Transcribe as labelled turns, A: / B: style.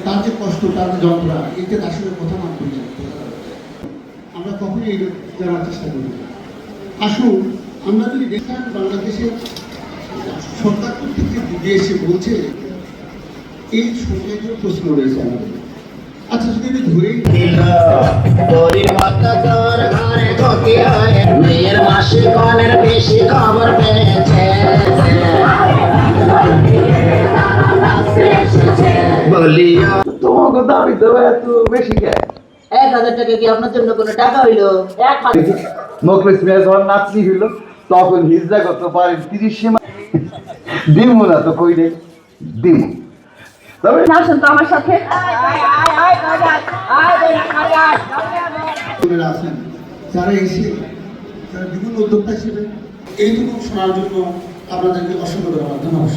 A: তার যে কষ্ট, তার যে যন্ত্রণা, এতে আসলে কথা না বলি আমরা কখনই এই জানার চেষ্টা করি। আসুন আমরা যদি দেখেন বাংলাদেশের সরকার কর্তৃক যে এসে বলছে এই সংখ্যাগুলো প্রশ্ন রয়েছে আমাদের। আচ্ছা যদি আমি ধরেই
B: মেয়ের মাসে কনের বেশি খবর পেয়েছে বলিয়া
C: তোমাকে দাবি দেবে এত বেশি কে?
B: 1000 টাকা কি আপনার জন্য কোনো টাকা হইলো?
C: মোখলেস মিয়া যখন নাতনি হইল তখন হিজড়া করতে পারেন 30 সীমা দিমু না তো কই নেই দিমু। তবে
D: আসুন তো আমার সাথে।
A: আছেন যারা এসে যারা বিভিন্ন উদ্যোক্তা হিসেবে এইটুকু শোনার জন্য আপনাদেরকে অসংখ্য ধন্যবাদ।